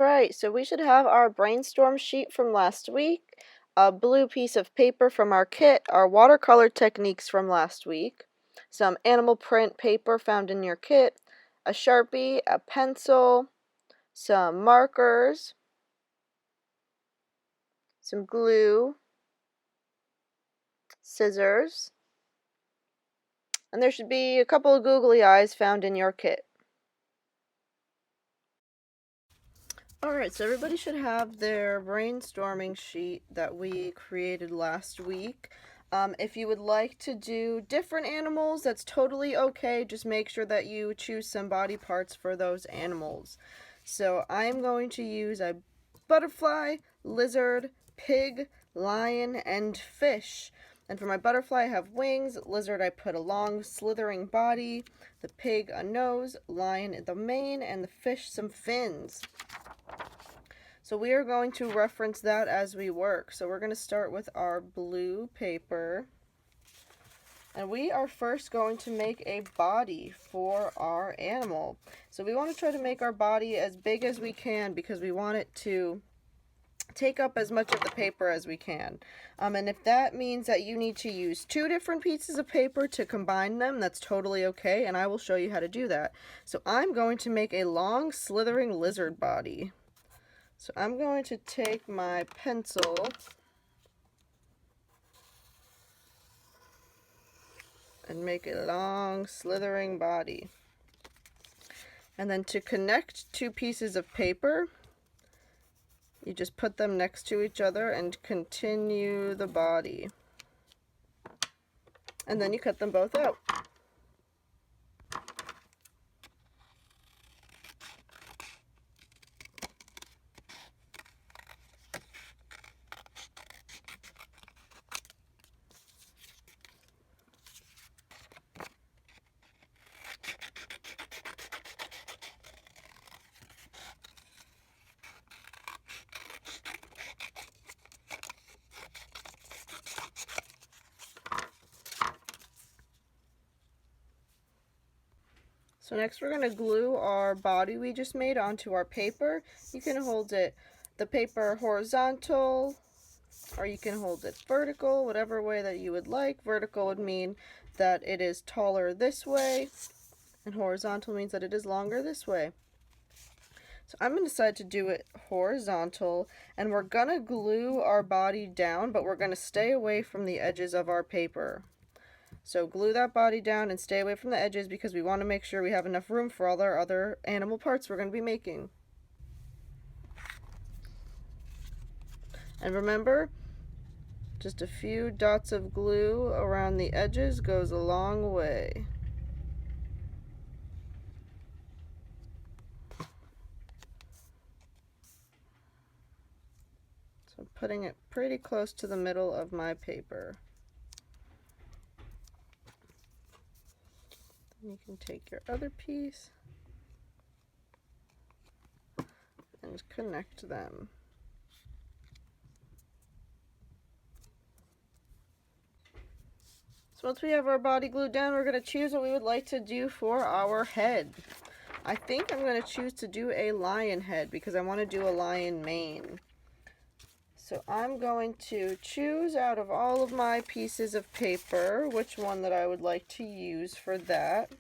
Alright, so we should have our brainstorm sheet from last week, a blue piece of paper from our kit, our watercolor techniques from last week, some animal print paper found in your kit, a Sharpie, a pencil, some markers, some glue, scissors, and there should be a couple of googly eyes found in your kit. Alright, so everybody should have their brainstorming sheet that we created last week. If you would like to do different animals, that's totally okay. Just make sure that you choose some body parts for those animals. So I'm going to use a butterfly, lizard, pig, lion, and fish. And for my butterfly, I have wings. Lizard, I put a long, slithering body. The pig, a nose. Lion, the mane. And the fish, some fins. So we are going to reference that as we work. So we're going to start with our blue paper. And we are first going to make a body for our animal. So we want to try to make our body as big as we can because we want it to take up as much of the paper as we can. And if that means that you need to use two different pieces of paper to combine them, that's totally okay, and I will show you how to do that. So I'm going to make a long, slithering lizard body. So I'm going to take my pencil and make a long, slithering body. And then to connect two pieces of paper, you just put them next to each other and continue the body. And then you cut them both out. So next we're going to glue our body we just made onto our paper. You can hold the paper horizontal, or you can hold it vertical, whatever way that you would like. Vertical would mean that it is taller this way, and horizontal means that it is longer this way. So I'm going to decide to do it horizontal, and we're going to glue our body down, but we're going to stay away from the edges of our paper. So glue that body down and stay away from the edges because we want to make sure we have enough room for all our other animal parts we're going to be making. And remember, just a few dots of glue around the edges goes a long way. So I'm putting it pretty close to the middle of my paper. You can take your other piece and connect them. So once we have our body glued down, we're going to choose what we would like to do for our head. I think I'm going to choose to do a lion head because I want to do a lion mane. So I'm going to choose out of all of my pieces of paper which one that I would like to use for that.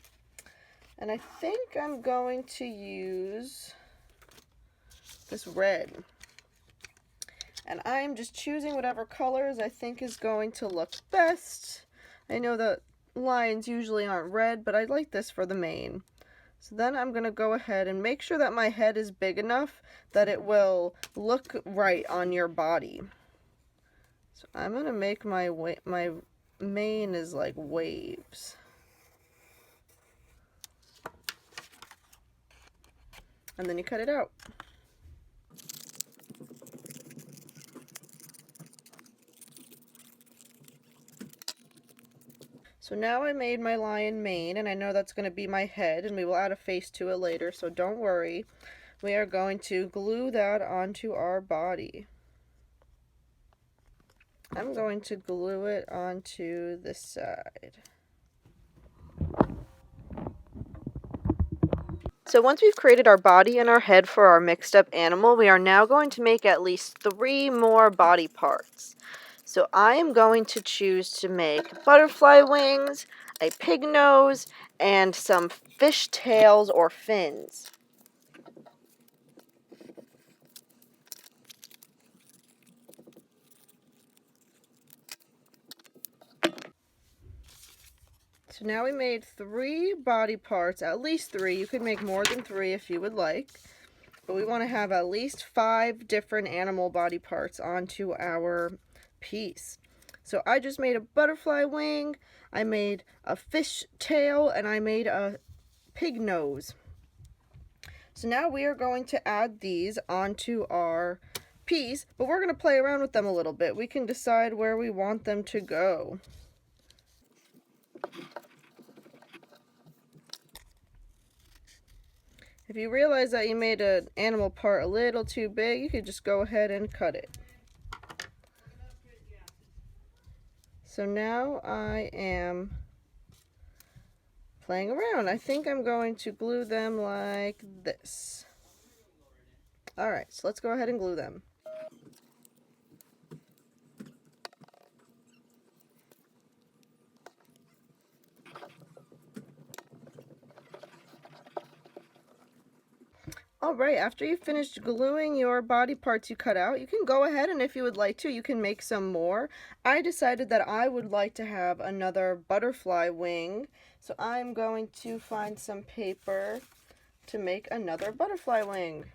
And I think I'm going to use this red. And I'm just choosing whatever colors I think is going to look best. I know that lions usually aren't red, but I like this for the mane. So then I'm going to go ahead and make sure that my head is big enough that it will look right on your body. So I'm going to make my mane is like waves. And then you cut it out. So now I made my lion mane, and I know that's going to be my head, and we will add a face to it later, so don't worry. We are going to glue that onto our body. I'm going to glue it onto this side. So once we've created our body and our head for our mixed up animal, we are now going to make at least 3 more body parts. So I am going to choose to make butterfly wings, a pig nose, and some fish tails or fins. So now we made 3 body parts, at least 3. You could make more than 3 if you would like. But we want to have at least 5 different animal body parts onto our piece. So I just made a butterfly wing, I made a fish tail, and I made a pig nose. So now we are going to add these onto our piece, but we're going to play around with them a little bit. We can decide where we want them to go. If you realize that you made an animal part a little too big, you could just go ahead and cut it. So now I am playing around. I think I'm going to glue them like this. Alright, so let's go ahead and glue them. Alright, after you've finished gluing your body parts you cut out, you can go ahead and if you would like to, you can make some more. I decided that I would like to have another butterfly wing, so I'm going to find some paper to make another butterfly wing.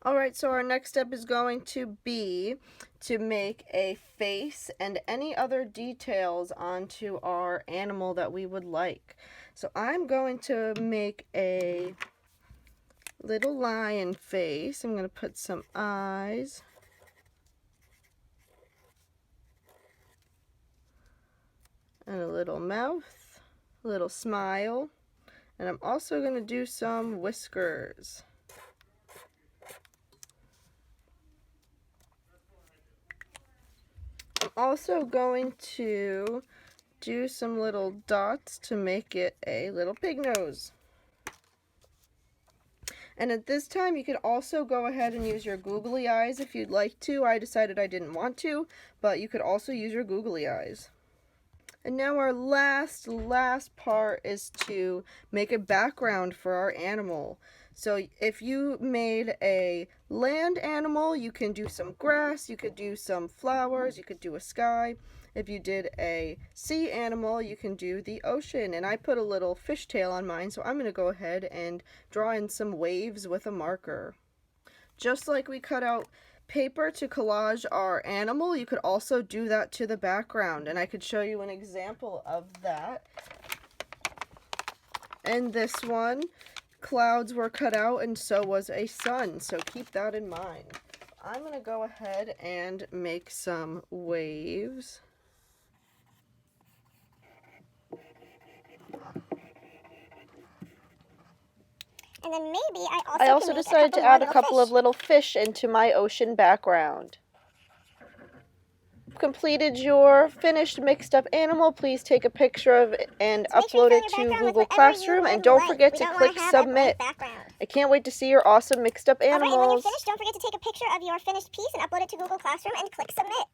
Alright, so our next step is going to be to make a face and any other details onto our animal that we would like. So I'm going to make a little lion face. I'm going to put some eyes. And a little mouth, a little smile. And I'm also going to do some whiskers. I'm also going to do some little dots to make it a little pig nose. And at this time you could also go ahead and use your googly eyes if you'd like to. I decided I didn't want to, but you could also use your googly eyes. And now our last part is to make a background for our animal. So if you made a land animal, you can do some grass, you could do some flowers, you could do a sky. If you did a sea animal, you can do the ocean. And I put a little fishtail on mine, so I'm going to go ahead and draw in some waves with a marker. Just like we cut out paper to collage our animal, you could also do that to the background, and I could show you an example of that. And this one, clouds were cut out and so was a sun, so keep that in mind. I'm going to go ahead and make some waves. And then maybe I also decided to add a couple of little fish into my ocean background. Completed your finished mixed up animal, please take a picture of it and upload it to Google Classroom, and don't forget to click submit. I can't wait to see your awesome mixed up animals. Alright, and when you're finished, don't forget to take a picture of your finished piece and upload it to Google Classroom and click submit.